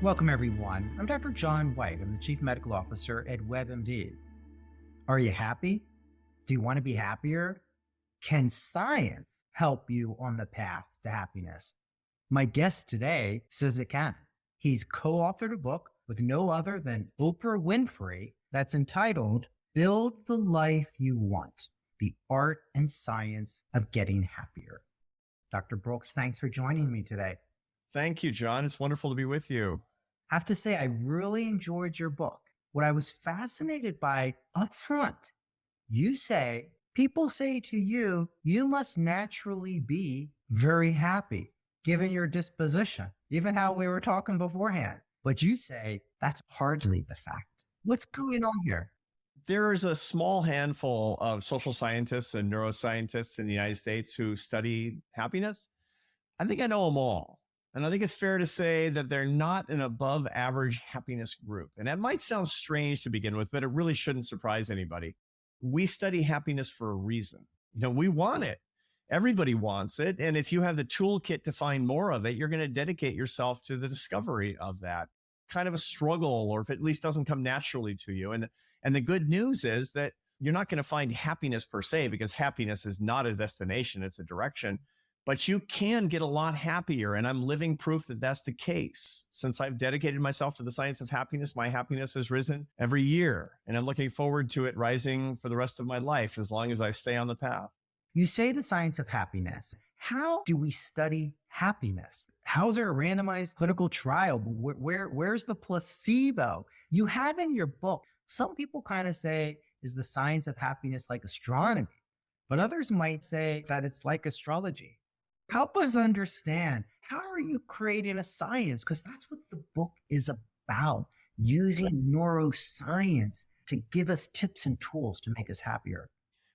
Welcome, everyone. I'm Dr. John White. I'm the Chief Medical Officer at WebMD. Are you happy? Do you want to be happier? Can science help you on the path to happiness? My guest today says it can. He's co-authored a book with no other than Oprah Winfrey that's entitled Build the Life You Want: The Art and Science of Getting Happier. Dr. Brooks, thanks for joining me today. Thank you, John. It's wonderful to be with you. I have to say, I really enjoyed your book. What I was fascinated by up front, you say, people say to you, you must naturally be very happy, given your disposition, even how we were talking beforehand. But you say that's hardly the fact. What's going on here? There's a small handful of social scientists and neuroscientists in the United States who study happiness. I think I know them all. And I think it's fair to say that they're not an above average happiness group. And that might sound strange to begin with, but it really shouldn't surprise anybody. We study happiness for a reason. We want it. Everybody wants it. And if you have the toolkit to find more of it, you're going to dedicate yourself to the discovery of that. Kind of a struggle, or if it at least doesn't come naturally to you. And the good news is that you're not going to find happiness per se, because happiness is not a destination, it's a direction. But you can get a lot happier. And I'm living proof that that's the case. Since I've dedicated myself to the science of happiness, my happiness has risen every year. And I'm looking forward to it rising for the rest of my life, as long as I stay on the path. You say the science of happiness. How do we study happiness? How is there a randomized clinical trial? Where's the placebo? You have in your book, some people kind of say, is the science of happiness like astronomy? But others might say that it's like astrology. Help us understand, how are you creating a science? Because that's what the book is about, using neuroscience to give us tips and tools to make us happier.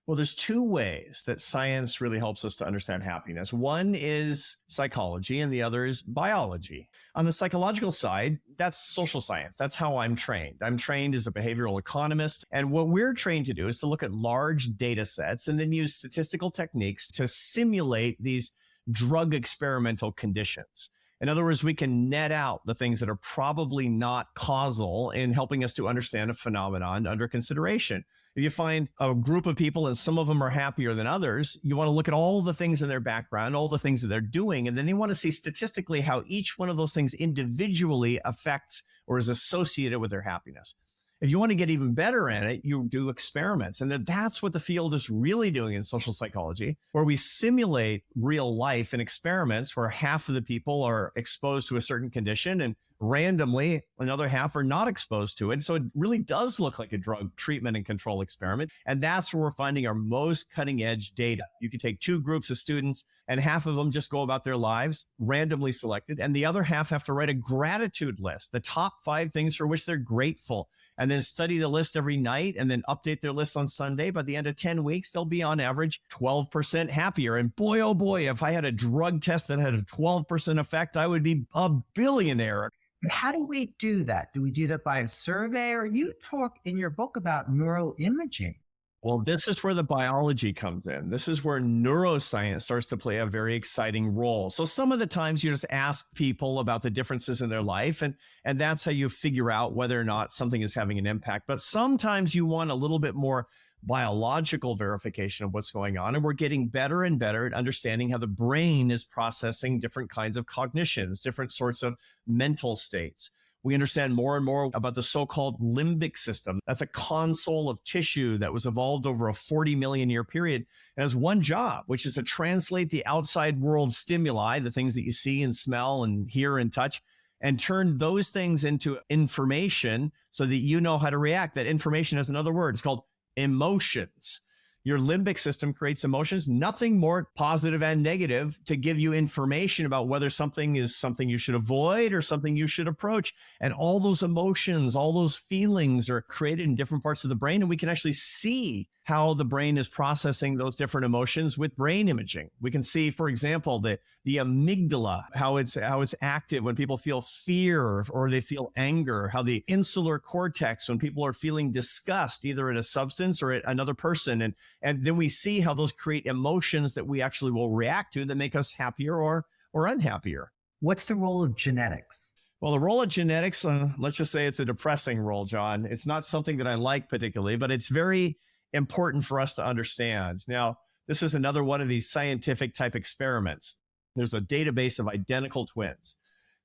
Well, there's two ways that science really helps us to understand happiness. One is psychology and the other is biology. On the psychological side, that's social science. That's how I'm trained. I'm trained as a behavioral economist. And what we're trained to do is to look at large data sets and then use statistical techniques to simulate these drug experimental conditions. In other words, we can net out the things that are probably not causal in helping us to understand a phenomenon under consideration. If you find a group of people and some of them are happier than others, you want to look at all the things in their background, all the things that they're doing, and then you want to see statistically how each one of those things individually affects or is associated with their happiness. If you want to get even better at it, you do experiments. And that's what the field is really doing in social psychology, where we simulate real life in experiments where half of the people are exposed to a certain condition and randomly another half are not exposed to it. So it really does look like a drug treatment and control experiment. And that's where we're finding our most cutting edge data. You can take two groups of students and half of them just go about their lives, randomly selected, and the other half have to write a gratitude list, the top 5 things for which they're grateful, and then study the list every night and then update their list on Sunday. By the end of 10 weeks, they'll be on average 12% happier. And boy, oh boy, if I had a drug test that had a 12% effect, I would be a billionaire. How do we do that? Do we do that by a survey? Or you talk in your book about neuroimaging? Well, this is where the biology comes in. This is where neuroscience starts to play a very exciting role. So some of the times you just ask people about the differences in their life, and that's how you figure out whether or not something is having an impact. But sometimes you want a little bit more biological verification of what's going on. And we're getting better and better at understanding how the brain is processing different kinds of cognitions, different sorts of mental states. We understand more and more about the so-called limbic system. That's a console of tissue that was evolved over a 40 million year period and has one job, which is to translate the outside world stimuli, the things that you see and smell and hear and touch, and turn those things into information so that you know how to react. That information has another word. It's called emotions. Your limbic system creates emotions, nothing more positive and negative, to give you information about whether something is something you should avoid or something you should approach. And all those emotions, all those feelings are created in different parts of the brain. And we can actually see how the brain is processing those different emotions with brain imaging. We can see, for example, the amygdala, how it's active when people feel fear or they feel anger, how the insular cortex, when people are feeling disgust, either at a substance or at another person. And then we see how those create emotions that we actually will react to that make us happier or unhappier. What's the role of genetics? Well, the role of genetics, let's just say it's a depressing role, John. It's not something that I like particularly, but it's very important for us to understand. Now, this is another one of these scientific type experiments. There's a database of identical twins.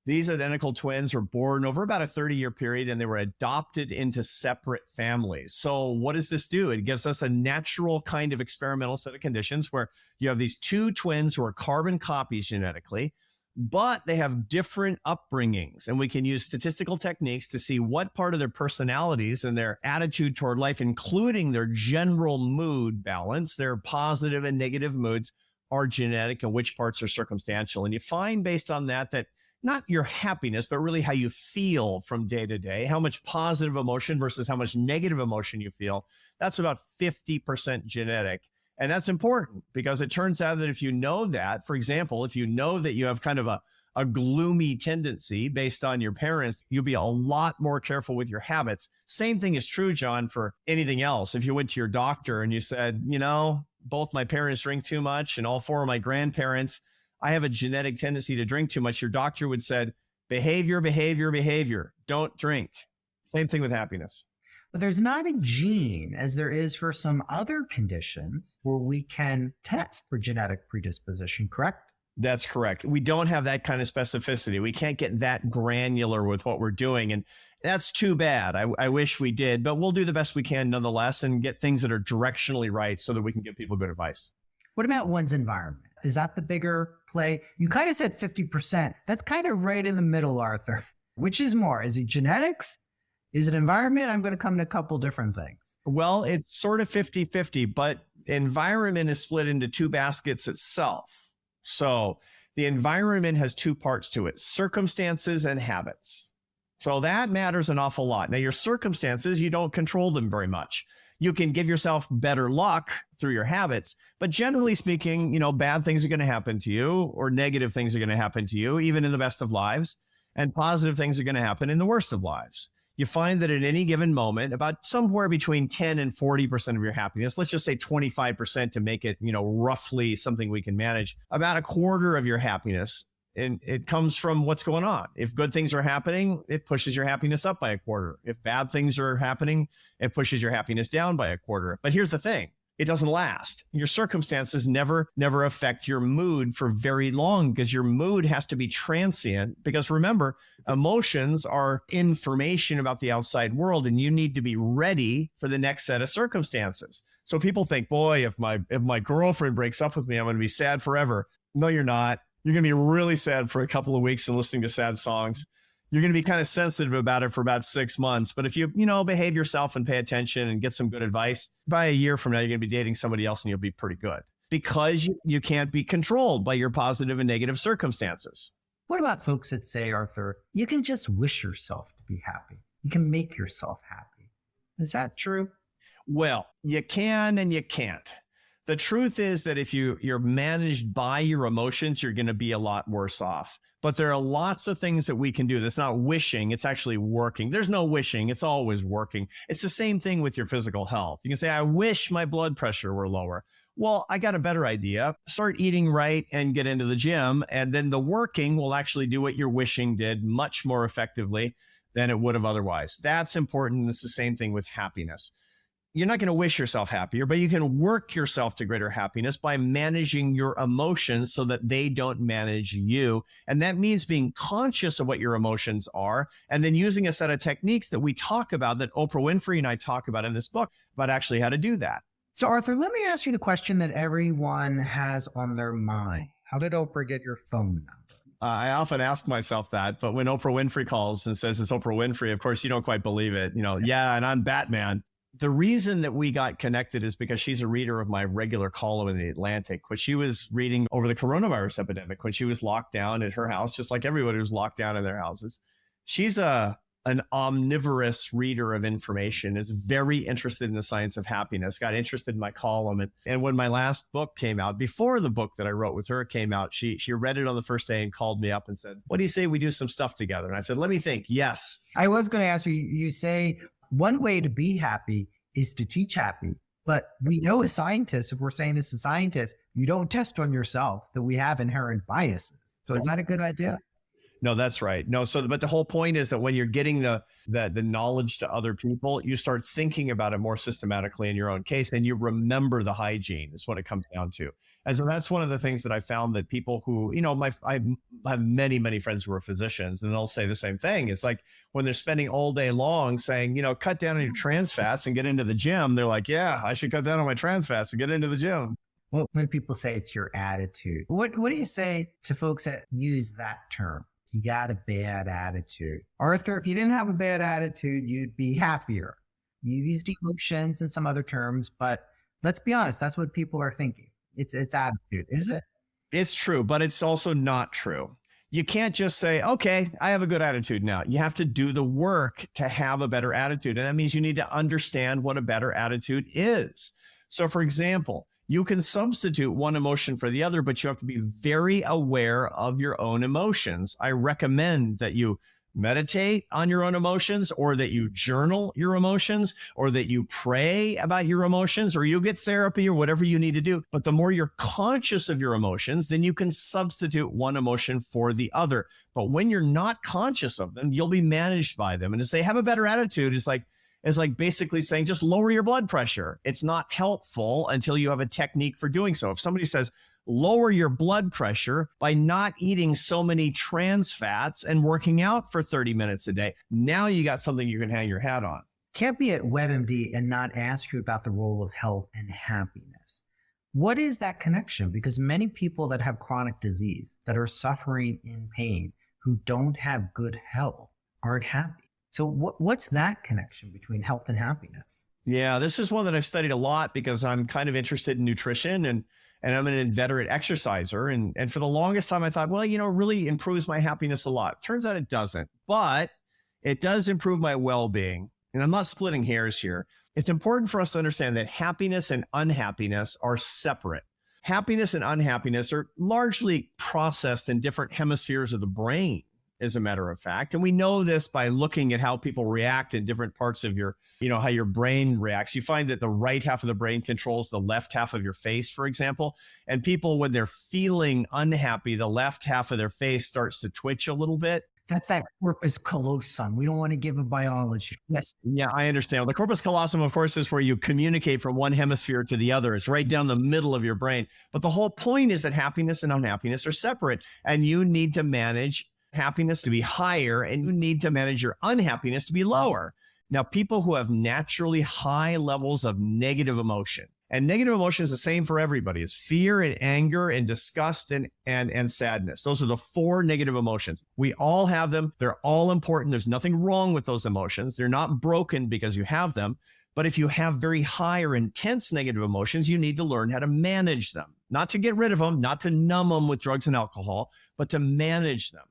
These identical twins were born over about a 30-year period, and they were adopted into separate families. So what does this do? It gives us a natural kind of experimental set of conditions where you have these two twins who are carbon copies genetically, but they have different upbringings. And we can use statistical techniques to see what part of their personalities and their attitude toward life, including their general mood balance, their positive and negative moods, are genetic and which parts are circumstantial. And you find based on that, that not your happiness, but really how you feel from day to day, how much positive emotion versus how much negative emotion you feel, that's about 50% genetic. And that's important because it turns out that if you know that, for example, if you know that you have kind of a gloomy tendency based on your parents, you'll be a lot more careful with your habits. Same thing is true, John, for anything else. If you went to your doctor and you said, both my parents drink too much and all four of my grandparents, I have a genetic tendency to drink too much, your doctor would said, behavior, behavior, behavior, don't drink. Same thing with happiness. But there's not a gene as there is for some other conditions where we can test for genetic predisposition, correct? That's correct. We don't have that kind of specificity. We can't get that granular with what we're doing. And that's too bad. I wish we did, but we'll do the best we can nonetheless and get things that are directionally right so that we can give people good advice. What about one's environment? Is that the bigger play? You kind of said 50%. That's kind of right in the middle, Arthur. Which is more? Is it genetics? Is it environment? I'm going to come to a couple different things. Well, it's sort of 50-50, but environment is split into two baskets itself. So the environment has two parts to it, circumstances and habits. So that matters an awful lot. Now, your circumstances, you don't control them very much. You can give yourself better luck through your habits, but generally speaking, bad things are going to happen to you or negative things are going to happen to you, even in the best of lives, and positive things are going to happen in the worst of lives. You find that at any given moment, about somewhere between 10 and 40% of your happiness, let's just say 25% to make it, roughly something we can manage, about a quarter of your happiness. And it comes from what's going on. If good things are happening, it pushes your happiness up by a quarter. If bad things are happening, it pushes your happiness down by a quarter. But here's the thing. It doesn't last. Your circumstances never affect your mood for very long because your mood has to be transient. Because remember, emotions are information about the outside world, and you need to be ready for the next set of circumstances. So people think, boy, if my girlfriend breaks up with me, I'm going to be sad forever. No, you're not. You're going to be really sad for a couple of weeks and listening to sad songs. You're going to be kind of sensitive about it for about 6 months. But if you behave yourself and pay attention and get some good advice, by a year from now, you're going to be dating somebody else and you'll be pretty good because you can't be controlled by your positive and negative circumstances. What about folks that say, Arthur, you can just wish yourself to be happy. You can make yourself happy. Is that true? Well, you can and you can't. The truth is that if you're managed by your emotions, you're going to be a lot worse off. But there are lots of things that we can do. That's not wishing. It's actually working. There's no wishing. It's always working. It's the same thing with your physical health. You can say, I wish my blood pressure were lower. Well, I got a better idea. Start eating right and get into the gym. And then the working will actually do what your wishing did much more effectively than it would have otherwise. That's important. It's the same thing with happiness. You're not going to wish yourself happier, but you can work yourself to greater happiness by managing your emotions so that they don't manage you. And that means being conscious of what your emotions are and then using a set of techniques that we talk about, that Oprah Winfrey and I talk about in this book, about actually how to do that. So Arthur, let me ask you the question that everyone has on their mind. How did Oprah get your phone number? I often ask myself that, but when Oprah Winfrey calls and says it's Oprah Winfrey, of course, you don't quite believe it. Yeah, and I'm Batman. The reason that we got connected is because she's a reader of my regular column in the Atlantic, which she was reading over the coronavirus epidemic when she was locked down at her house, just like everybody was locked down in their houses. She's an omnivorous reader of information, is very interested in the science of happiness, got interested in my column. And when my last book came out, before the book that I wrote with her came out, she read it on the first day and called me up and said, what do you say we do some stuff together? And I said, let me think. Yes. I was going to ask you, you say, one way to be happy is to teach happy. But we know as scientists, if we're saying this as scientists, you don't test on yourself that we have inherent biases. So is that a good idea? No, that's right. No, so but the whole point is that when you're getting the knowledge to other people, you start thinking about it more systematically in your own case, and you remember the hygiene is what it comes down to. And so that's one of the things that I found that people who, I have many friends who are physicians, and they'll say the same thing. It's like when they're spending all day long saying, cut down on your trans fats and get into the gym. They're like, yeah, I should cut down on my trans fats and get into the gym. Well, when people say it's your attitude, what do you say to folks that use that term? You got a bad attitude. Arthur, if you didn't have a bad attitude, you'd be happier. You used emotions and some other terms, but let's be honest, that's what people are thinking. It's attitude, is it? It's true, but it's also not true. You can't just say, okay, I have a good attitude now. You have to do the work to have a better attitude. And that means you need to understand what a better attitude is. So for example, you can substitute one emotion for the other, but you have to be very aware of your own emotions. I recommend that you meditate on your own emotions, or that you journal your emotions, or that you pray about your emotions, or you get therapy or whatever you need to do. But the more you're conscious of your emotions, then you can substitute one emotion for the other. But when you're not conscious of them, you'll be managed by them. And to say have a better attitude is like basically saying just lower your blood pressure. It's not helpful until you have a technique for doing so. If somebody says lower your blood pressure by not eating so many trans fats and working out for 30 minutes a day, now you got something you can hang your hat on. Can't be at WebMD and not ask you about the role of health and happiness. What is that connection? Because many people that have chronic disease, that are suffering in pain, who don't have good health, aren't happy. So what's that connection between health and happiness? Yeah, this is one that I've studied a lot because I'm kind of interested in nutrition, and I'm an inveterate exerciser. And for the longest time, I thought, well, it really improves my happiness a lot. Turns out it doesn't, but it does improve my well-being. And I'm not splitting hairs here. It's important for us to understand that happiness and unhappiness are separate. Happiness and unhappiness are largely processed in different hemispheres of the brain, as a matter of fact. And we know this by looking at how people react in different parts of your, how your brain reacts. You find that the right half of the brain controls the left half of your face, for example. And people, when they're feeling unhappy, the left half of their face starts to twitch a little bit. That's that corpus callosum. We don't want to give a biology. Yes. Yeah, I understand. The corpus callosum, of course, is where you communicate from one hemisphere to the other. It's right down the middle of your brain. But the whole point is that happiness and unhappiness are separate, and you need to manage happiness to be higher, and you need to manage your unhappiness to be lower. Now, people who have naturally high levels of negative emotion, and negative emotion is the same for everybody. It's fear and anger and disgust and sadness. Those are the four negative emotions. We all have them. They're all important. There's nothing wrong with those emotions. They're not broken because you have them. But if you have very high or intense negative emotions, you need to learn how to manage them. Not to get rid of them, not to numb them with drugs and alcohol, but to manage them.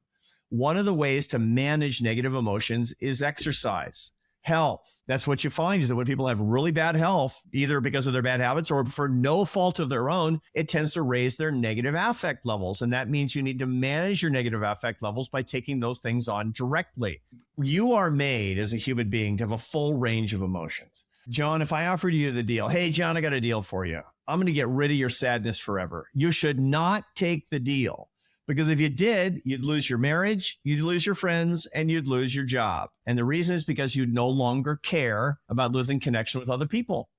One of the ways to manage negative emotions is exercise. Health. That's what you find is that when people have really bad health, either because of their bad habits or for no fault of their own, it tends to raise their negative affect levels. And that means you need to manage your negative affect levels by taking those things on directly. You are made as a human being to have a full range of emotions. John, if I offered you the deal, hey, John, I got a deal for you. I'm going to get rid of your sadness forever. You should not take the deal. Because if you did, you'd lose your marriage, you'd lose your friends, and you'd lose your job. And the reason is because you no longer care about losing connection with other people.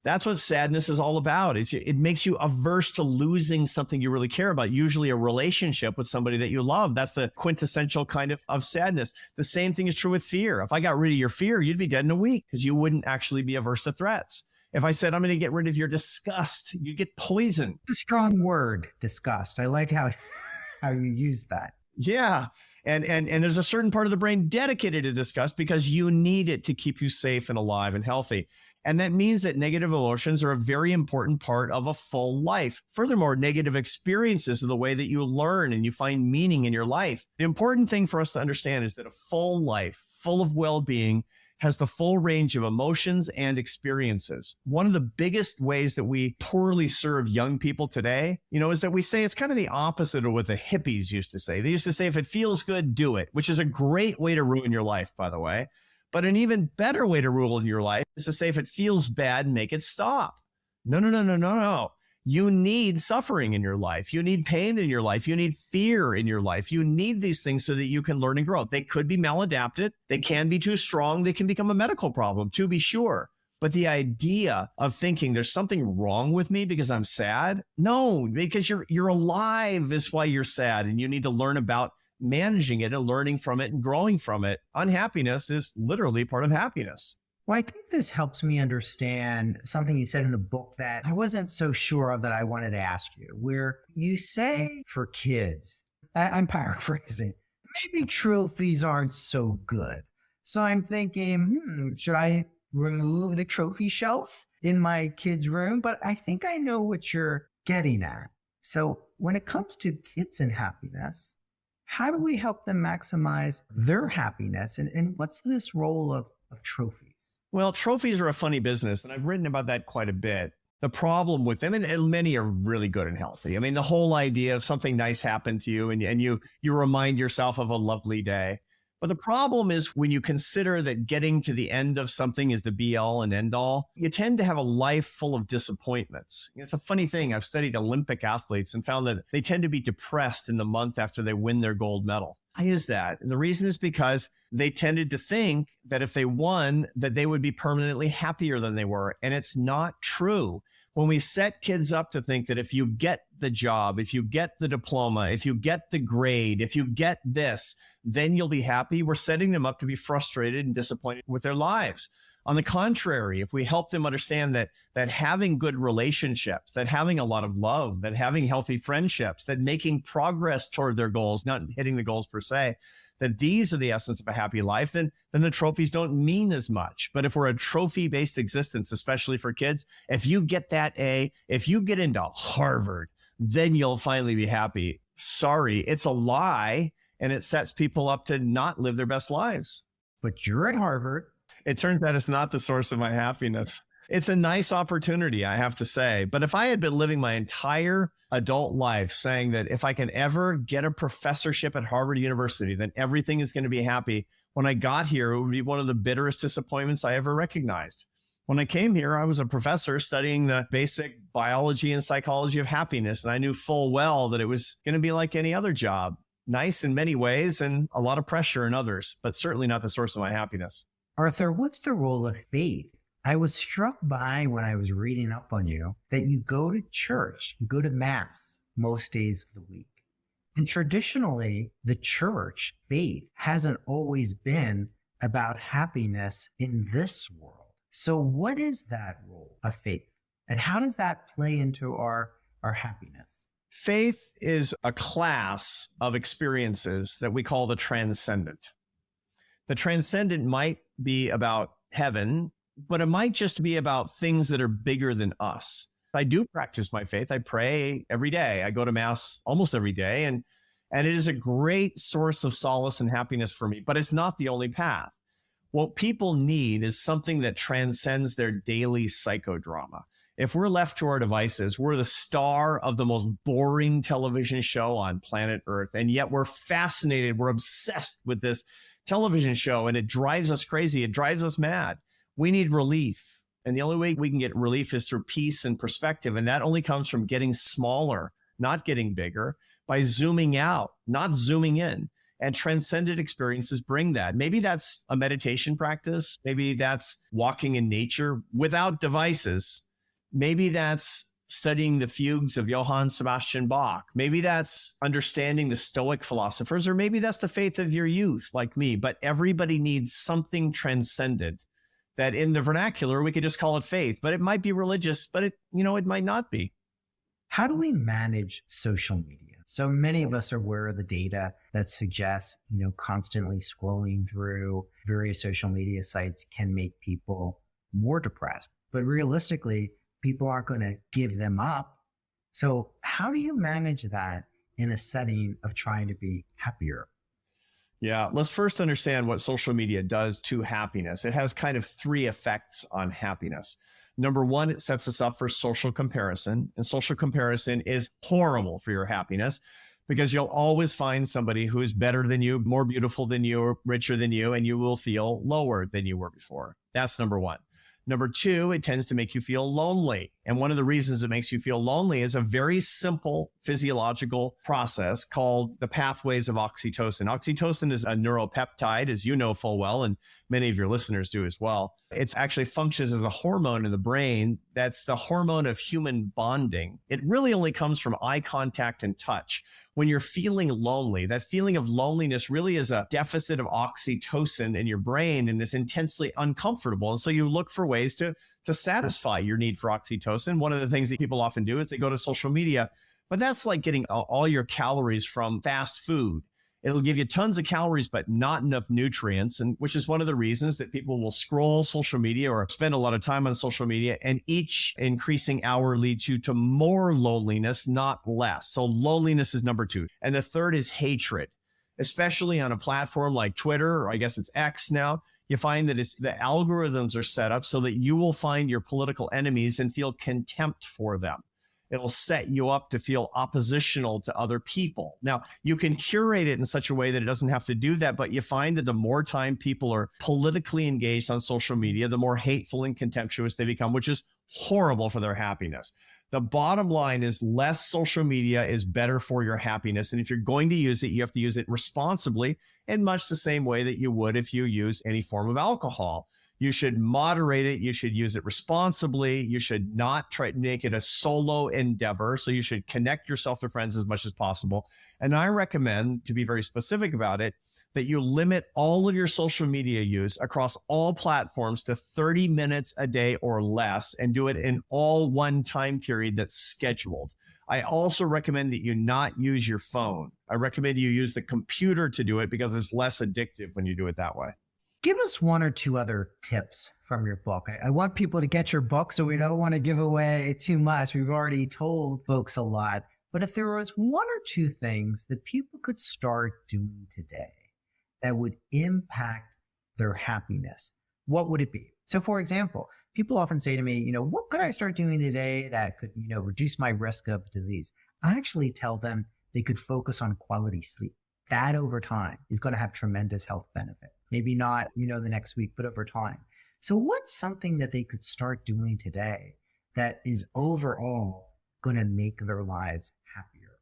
That's what sadness is all about. It makes you averse to losing something you really care about, usually a relationship with somebody that you love. That's the quintessential kind of sadness. The same thing is true with fear. If I got rid of your fear, you'd be dead in a week because you wouldn't actually be averse to threats. If I said, I'm going to get rid of your disgust, you get poisoned. It's a strong word, disgust. I like how you use that. Yeah. And there's a certain part of the brain dedicated to disgust because you need it to keep you safe and alive and healthy. And that means that negative emotions are a very important part of a full life. Furthermore, negative experiences are the way that you learn and you find meaning in your life. The important thing for us to understand is that a full life, full of well-being, has the full range of emotions and experiences. One of the biggest ways that we poorly serve young people today, is that we say it's kind of the opposite of what the hippies used to say. They used to say, if it feels good, do it, which is a great way to ruin your life, by the way. But an even better way to ruin your life is to say, if it feels bad, make it stop. No. You need suffering in your life. You need pain in your life. You need fear in your life. You need these things so that you can learn and grow. They could be maladapted. They can be too strong. They can become a medical problem, to be sure. But the idea of thinking there's something wrong with me because I'm sad, no, because you're alive is why you're sad, and you need to learn about managing it and learning from it and growing from it. Unhappiness is literally part of happiness. Well, I think this helps me understand something you said in the book that I wasn't so sure of that I wanted to ask you, where you say for kids, I'm paraphrasing, maybe trophies aren't so good. So I'm thinking, should I remove the trophy shelves in my kids' room? But I think I know what you're getting at. So when it comes to kids and happiness, how do we help them maximize their happiness? And what's this role of trophies? Well, trophies are a funny business, and I've written about that quite a bit. The problem with them, and many are really good and healthy. I mean, the whole idea of something nice happened to you and you remind yourself of a lovely day. But the problem is when you consider that getting to the end of something is the be all and end all, you tend to have a life full of disappointments. It's a funny thing. I've studied Olympic athletes and found that they tend to be depressed in the month after they win their gold medal. Why is that? And the reason is because they tended to think that if they won, that they would be permanently happier than they were. And it's not true. When we set kids up to think that if you get the job, if you get the diploma, if you get the grade, if you get this, then you'll be happy, we're setting them up to be frustrated and disappointed with their lives. On the contrary, if we help them understand that having good relationships, that having a lot of love, that having healthy friendships, that making progress toward their goals, not hitting the goals per se, that these are the essence of a happy life, then the trophies don't mean as much. But if we're a trophy-based existence, especially for kids, if you get that A, if you get into Harvard, then you'll finally be happy. Sorry, it's a lie, and it sets people up to not live their best lives. But you're at Harvard. It turns out it's not the source of my happiness. It's a nice opportunity, I have to say. But if I had been living my entire adult life saying that if I can ever get a professorship at Harvard University, then everything is going to be happy, when I got here, it would be one of the bitterest disappointments I ever recognized. When I came here, I was a professor studying the basic biology and psychology of happiness, and I knew full well that it was going to be like any other job. Nice in many ways and a lot of pressure in others, but certainly not the source of my happiness. Arthur, what's the role of faith? I was struck by when I was reading up on you that you go to church, you go to mass most days of the week. And traditionally, the church faith hasn't always been about happiness in this world. So what is that role of faith? And how does that play into our happiness? Faith is a class of experiences that we call the transcendent. The transcendent might be about heaven, but it might just be about things that are bigger than us. I do practice my faith. I pray every day. I go to mass almost every day, and it is a great source of solace and happiness for me, but it's not the only path. What people need is something that transcends their daily psychodrama. If we're left to our devices, we're the star of the most boring television show on planet Earth, and yet we're fascinated, we're obsessed with this television show, and it drives us crazy. It drives us mad. We need relief. And the only way we can get relief is through peace and perspective. And that only comes from getting smaller, not getting bigger, by zooming out, not zooming in. And transcendent experiences bring that. Maybe that's a meditation practice. Maybe that's walking in nature without devices. Maybe that's studying the fugues of Johann Sebastian Bach. Maybe that's understanding the Stoic philosophers, or maybe that's the faith of your youth like me. But everybody needs something transcendent that in the vernacular, we could just call it faith, but it might be religious, but it might not be. How do we manage social media? So many of us are aware of the data that suggests, constantly scrolling through various social media sites can make people more depressed. But realistically, people aren't going to give them up. So how do you manage that in a setting of trying to be happier? Yeah, let's first understand what social media does to happiness. It has kind of three effects on happiness. Number one, it sets us up for social comparison. And social comparison is horrible for your happiness because you'll always find somebody who is better than you, more beautiful than you, or richer than you, and you will feel lower than you were before. That's number one. Number two, it tends to make you feel lonely. And one of the reasons it makes you feel lonely is a very simple physiological process called the pathways of oxytocin. Oxytocin is a neuropeptide, as you know full well, and many of your listeners do as well. It actually functions as a hormone in the brain. That's the hormone of human bonding. It really only comes from eye contact and touch. When you're feeling lonely, that feeling of loneliness really is a deficit of oxytocin in your brain and is intensely uncomfortable. And so you look for ways to satisfy your need for oxytocin. One of the things that people often do is they go to social media, but that's like getting all your calories from fast food. It'll give you tons of calories, but not enough nutrients, and which is one of the reasons that people will scroll social media or spend a lot of time on social media, and each increasing hour leads you to more loneliness, not less. So loneliness is number two. And the third is hatred, especially on a platform like Twitter, or I guess it's X now. You find that the algorithms are set up so that you will find your political enemies and feel contempt for them. It'll set you up to feel oppositional to other people. Now, you can curate it in such a way that it doesn't have to do that, but you find that the more time people are politically engaged on social media, the more hateful and contemptuous they become, which is horrible for their happiness. The bottom line is less social media is better for your happiness. And if you're going to use it, you have to use it responsibly in much the same way that you would if you use any form of alcohol. You should moderate it. You should use it responsibly. You should not try to make it a solo endeavor. So you should connect yourself to friends as much as possible. And I recommend, to be very specific about it, that you limit all of your social media use across all platforms to 30 minutes a day or less, and do it in all one time period that's scheduled. I also recommend that you not use your phone. I recommend you use the computer to do it because it's less addictive when you do it that way. Give us one or two other tips from your book. I want people to get your book, so we don't want to give away too much. We've already told folks a lot. But if there was one or two things that people could start doing today that would impact their happiness, what would it be? So for example, people often say to me, what could I start doing today that could, reduce my risk of disease? I actually tell them they could focus on quality sleep. That over time is going to have tremendous health benefit. Maybe not, the next week, but over time. So what's something that they could start doing today that is overall going to make their lives happier?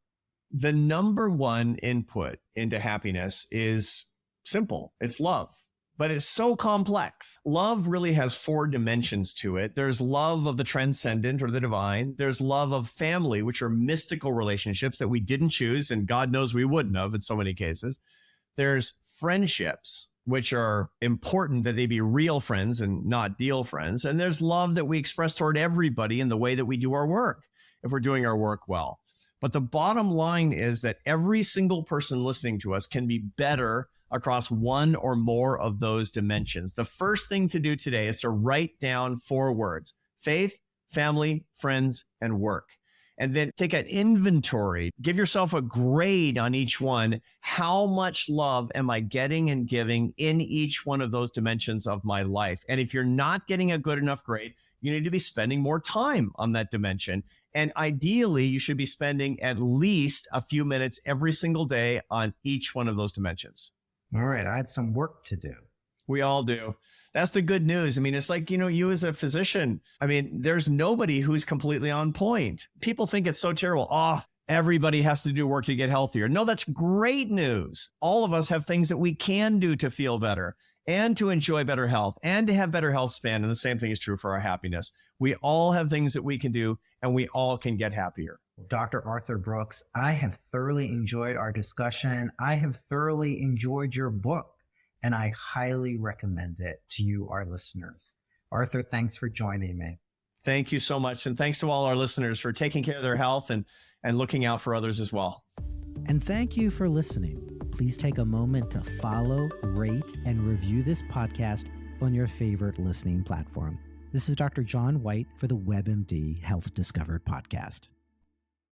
The number one input into happiness is simple. It's love, but it's so complex. Love really has 4 dimensions to it. There's love of the transcendent or the divine. There's love of family, which are mystical relationships that we didn't choose, and God knows we wouldn't have in so many cases. There's friendships, which are important that they be real friends and not deal friends. And there's love that we express toward everybody in the way that we do our work, if we're doing our work well. But the bottom line is that every single person listening to us can be better across one or more of those dimensions. The first thing to do today is to write down 4 words: faith, family, friends, and work. And then take an inventory, give yourself a grade on each one. How much love am I getting and giving in each one of those dimensions of my life? And if you're not getting a good enough grade, you need to be spending more time on that dimension. And ideally, you should be spending at least a few minutes every single day on each one of those dimensions. All right, I had some work to do. We all do. That's the good news. I mean, it's like, you as a physician, there's nobody who's completely on point. People think it's so terrible. Everybody has to do work to get healthier. No, that's great news. All of us have things that we can do to feel better and to enjoy better health and to have better health span. And the same thing is true for our happiness. We all have things that we can do, and we all can get happier. Dr. Arthur Brooks, I have thoroughly enjoyed our discussion. I have thoroughly enjoyed your book, and I highly recommend it to you, our listeners. Arthur, thanks for joining me. Thank you so much. And thanks to all our listeners for taking care of their health and looking out for others as well. And thank you for listening. Please take a moment to follow, rate, and review this podcast on your favorite listening platform. This is Dr. John White for the WebMD Health Discovered podcast.